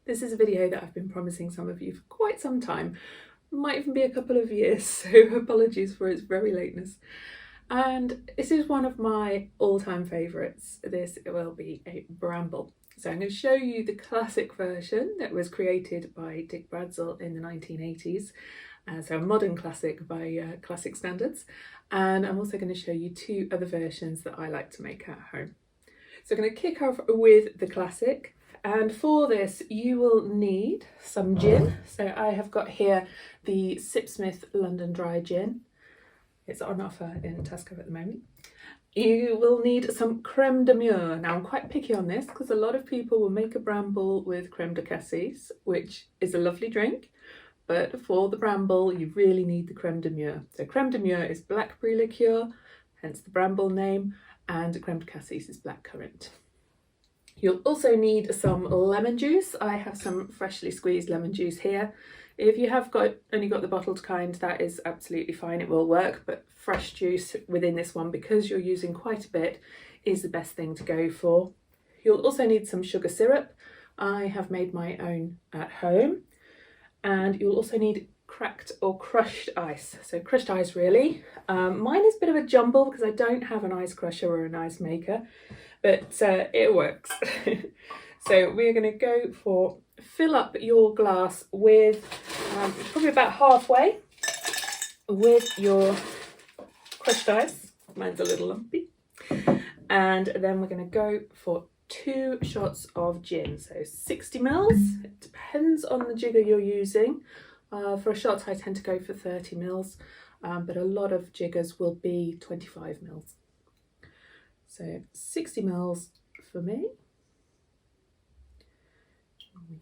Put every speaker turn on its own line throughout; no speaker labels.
This is a video that I've been promising some of you for quite some time. Might even be a couple of years, so apologies for its very lateness. And this is one of my all-time favourites. This will be a Bramble. So I'm going to show you the classic version that was created by Dick Bradsell in the 1980s. So a modern classic by classic standards. And I'm also going to show you two other versions that I like to make at home. So I'm going to kick off with the classic. And for this you will need some gin. So I have got here the Sipsmith London Dry Gin. It's on offer in Tesco at the moment. You will need some creme de mure. Now I'm quite picky on this because a lot of people will make a Bramble with creme de cassis, which is a lovely drink. But for the Bramble, you really need the creme de mure. So creme de mure is blackberry liqueur, hence the Bramble name, and creme de cassis is blackcurrant. You'll also need some lemon juice. I have some freshly squeezed lemon juice here. If you have only got the bottled kind, that is absolutely fine, it will work, but fresh juice within this one, because you're using quite a bit, is the best thing to go for. You'll also need some sugar syrup. I have made my own at home. And you'll also need cracked or crushed ice. So crushed ice really. Mine is a bit of a jumble because I don't have an ice crusher or an ice maker, but it works. So we're going to go for fill up your glass with probably about halfway with your crushed ice. Mine's a little lumpy. And then we're going to go for 2 shots of gin, so 60 mils. It depends on the jigger you're using. For a shot I tend to go for 30 mils, but a lot of jiggers will be 25 mils. So 60 mils for me.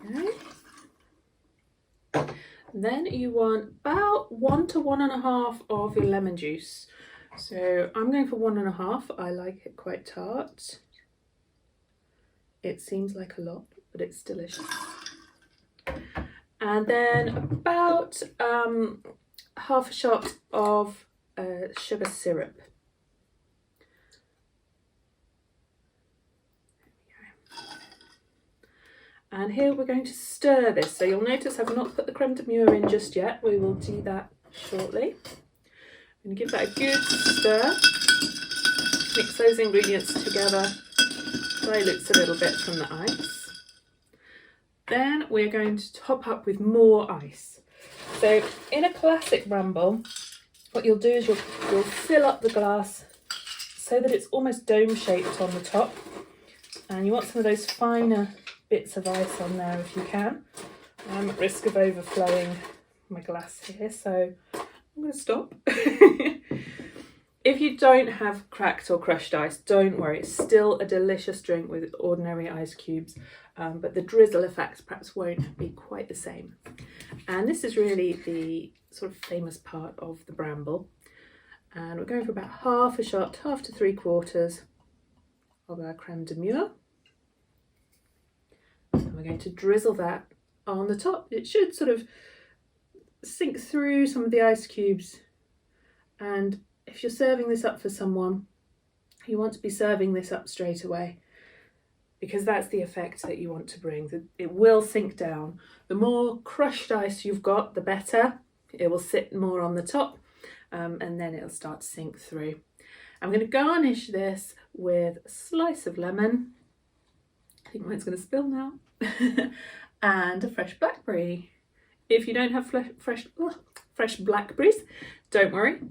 There we go. Then you want about 1 to 1.5 of your lemon juice. So I'm going for 1.5. I like it quite tart. It seems like a lot, but it's delicious. And then about half a shot of sugar syrup. And here we're going to stir this. So you'll notice I've not put the creme de mure in just yet. We will do that shortly. I'm going to give that a good stir. Mix those ingredients together. Dilutes a little bit from the ice. Then we're going to top up with more ice. So in a classic Bramble, what you'll do is you'll fill up the glass so that it's almost dome shaped on the top. And you want some of those finer bits of ice on there if you can. I'm at risk of overflowing my glass here, so I'm going to stop. If you don't have cracked or crushed ice, don't worry, it's still a delicious drink with ordinary ice cubes, but the drizzle effect perhaps won't be quite the same. And this is really the sort of famous part of the Bramble. And we're going for about half a shot, 1/2 to 3/4 of our creme de mure. And we're going to drizzle that on the top. It should sort of sink through some of the ice cubes. And if you're serving this up for someone, you want to be serving this up straight away, because that's the effect that you want to bring. It will sink down. The more crushed ice you've got, the better. It will sit more on the top, and then it'll start to sink through. I'm going to garnish this with a slice of lemon. I think mine's going to spill now. And a fresh blackberry. If you don't have fresh blackberries, don't worry.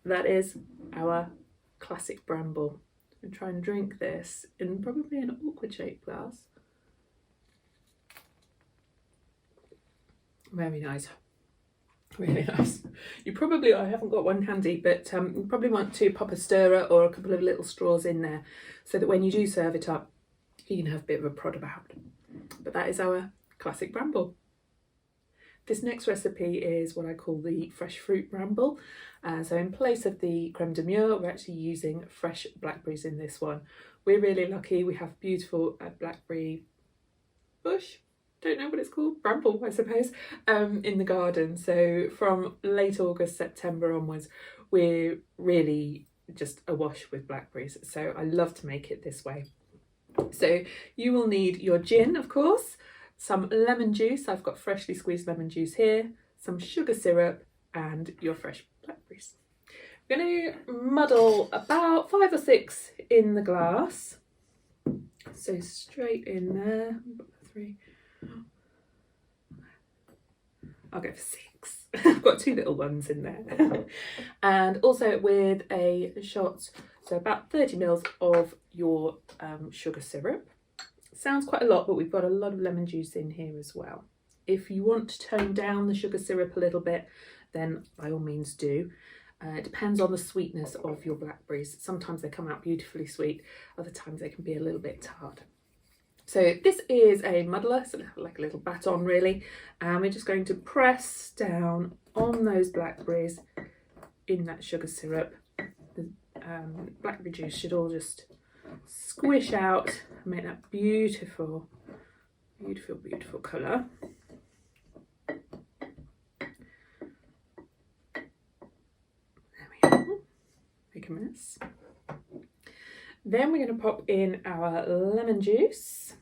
That is our classic Bramble. I'm trying to drink this in probably an awkward shaped glass. Very nice. Really nice. I haven't got one handy, but you probably want to pop a stirrer or a couple of little straws in there so that when you do serve it up, you can have a bit of a prod about. But that is our classic Bramble. This next recipe is what I call the fresh fruit Bramble. So in place of the creme de mure, we're actually using fresh blackberries in this one. We're really lucky. We have beautiful blackberry bush. Don't know what it's called. Bramble, I suppose, in the garden. So from late August, September onwards, we're really just awash with blackberries. So I love to make it this way. So you will need your gin, of course, some lemon juice. I've got freshly squeezed lemon juice here, some sugar syrup, and your fresh blackberries. I'm going to muddle about 5 or 6 in the glass. So straight in there. 3. I'll go for 6. I've got 2 little ones in there. And also with a shot, so about 30 mils of your sugar syrup. Sounds quite a lot, but we've got a lot of lemon juice in here as well. If you want to tone down the sugar syrup a little bit, then by all means do. It depends on the sweetness of your blackberries. Sometimes they come out beautifully sweet, other times they can be a little bit tart. So this is a muddler, so like a little baton really, and we're just going to press down on those blackberries in that sugar syrup. The blackberry juice should all just squish out and make that beautiful, beautiful, beautiful colour. There we go. Make a mess. Then we're going to pop in our lemon juice.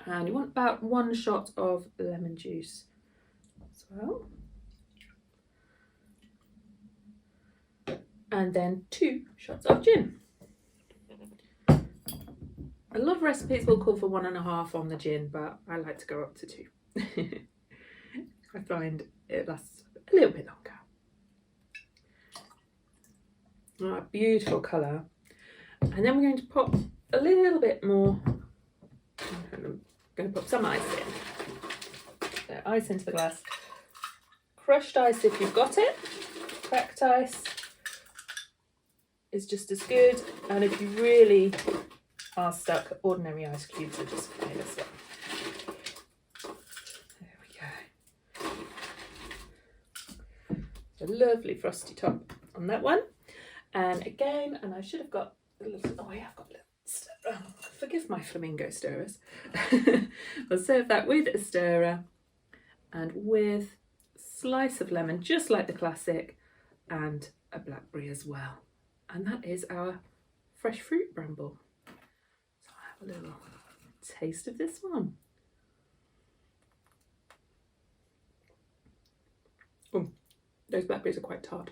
And you want about 1 shot of lemon juice as well. And then 2 shots of gin. A lot of recipes will call for 1.5 on the gin, but I like to go up to 2. I find it lasts a little bit longer. Oh, beautiful colour. And then we're going to pop a little bit more. I'm going to put some ice in. So ice into the glass. Crushed ice if you've got it. Cracked ice is just as good. And if you really are stuck, ordinary ice cubes are just fine as well. There we go. A lovely frosty top on that one. And again, and I should have got a little, oh yeah, I've got a little stirrer. Forgive my flamingo stirrers. I'll serve that with a stirrer and with a slice of lemon, just like the classic, and a blackberry as well. And that is our fresh fruit bramble. So I have a little taste of this one. Oh, those blackberries are quite tart.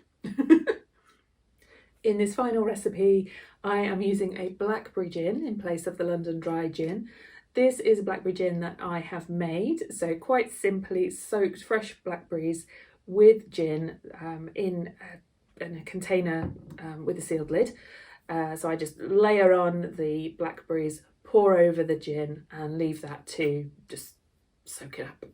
In this final recipe, I am using a blackberry gin in place of the London dry gin. This is a blackberry gin that I have made, so quite simply soaked fresh blackberries with gin in a container with a sealed lid. So I just layer on the blackberries, pour over the gin and leave that to just soak it up.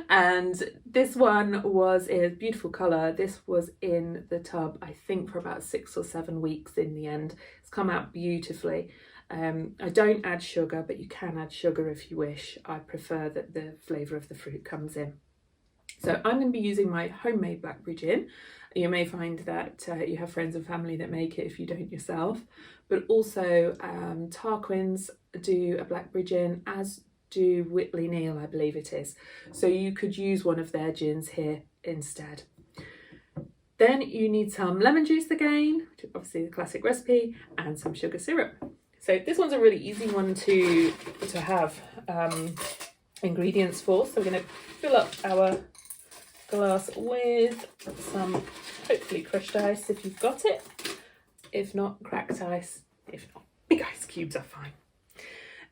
And this one was a beautiful colour. This was in the tub, I think, for about 6 or 7 weeks in the end. It's come out beautifully. I don't add sugar, but you can add sugar if you wish. I prefer that the flavour of the fruit comes in. So I'm going to be using my homemade blackberry gin. You may find that you have friends and family that make it if you don't yourself, but also Tarquin's do a blackberry gin, as do Whitley Neal, I believe it is. So you could use one of their gins here instead. Then you need some lemon juice again, which is obviously the classic recipe, and some sugar syrup. So this one's a really easy one to have ingredients for. So we're going to fill up our glass with some hopefully crushed ice if you've got it. If not, cracked ice. If not, big ice cubes are fine.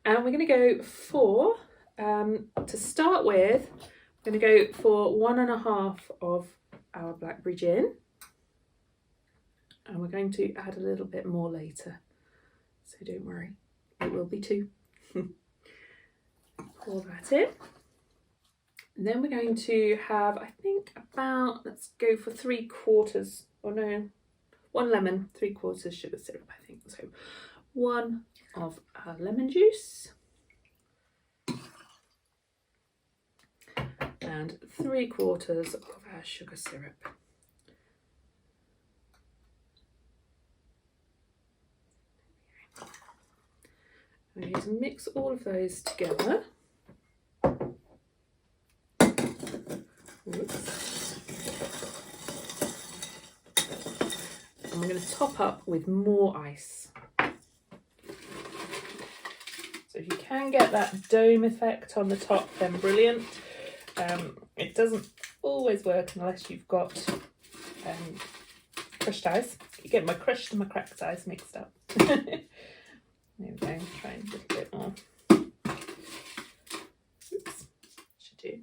And we're going to go for, to start with, we're going to go for 1.5 of our blackberry gin. And we're going to add a little bit more later. So don't worry, it will be 2. Pour that in. And then we're going to have, I think about, let's go for 3/4, or no, 1 lemon, 3/4 sugar syrup, I think. So 1 of our lemon juice and 3/4 of our sugar syrup. I'm going to mix all of those together. Oops. And we're going to top up with more ice. So if you can get that dome effect on the top, then brilliant. It doesn't always work unless you've got crushed ice. You get my crushed and my cracked ice mixed up. There we go, try a little bit more. Oops, should do.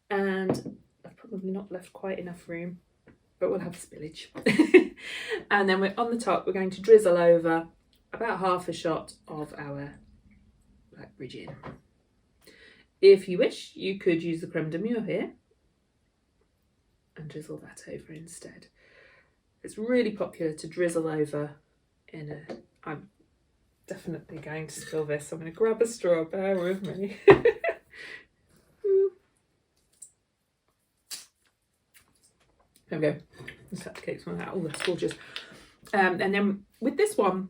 And I've probably not left quite enough room, but we'll have spillage. And then we're on the top, we're going to drizzle over about half a shot of our Blackberry gin. If you wish, you could use the creme de mure here and drizzle that over instead. It's really popular to drizzle over in a... I'm definitely going to spill this, so I'm going to grab a straw, bear with me. There we go. Just have to take some of that. Oh, that's gorgeous. And then with this one,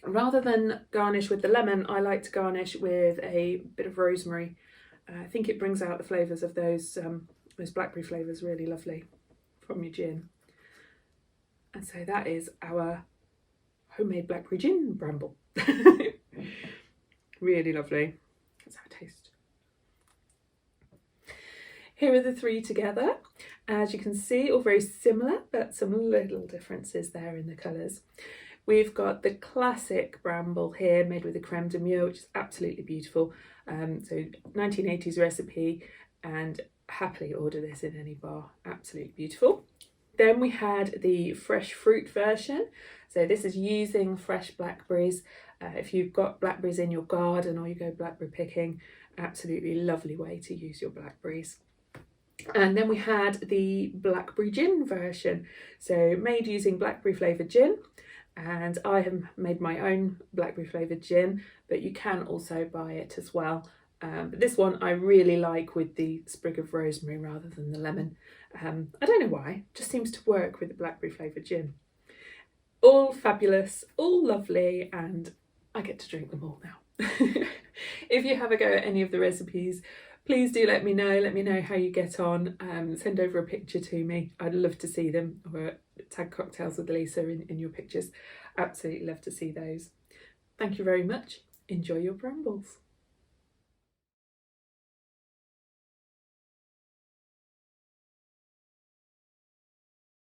rather than garnish with the lemon, I like to garnish with a bit of rosemary. I think it brings out the flavours of those blackberry flavours really lovely from your gin. And so that is our homemade Blackberry Gin Bramble. Really lovely. Let's have a taste. Here are the three together. As you can see, all very similar, but some little differences there in the colours. We've got the classic Bramble here, made with the creme de mure, which is absolutely beautiful. So 1980s recipe, and happily order this in any bar. Absolutely beautiful. Then we had the fresh fruit version. So this is using fresh blackberries. If you've got blackberries in your garden or you go blackberry picking, absolutely lovely way to use your blackberries. And then we had the Blackberry Gin version, so made using blackberry flavoured gin, and I have made my own blackberry flavoured gin, but you can also buy it as well. But this one I really like with the sprig of rosemary rather than the lemon. I don't know why, it just seems to work with the blackberry flavoured gin. All fabulous, all lovely, and I get to drink them all now. If you have a go at any of the recipes, please do let me know how you get on. Send over a picture to me. I'd love to see them, or tag Cocktails with Lisa in your pictures. Absolutely love to see those. Thank you very much. Enjoy your brambles.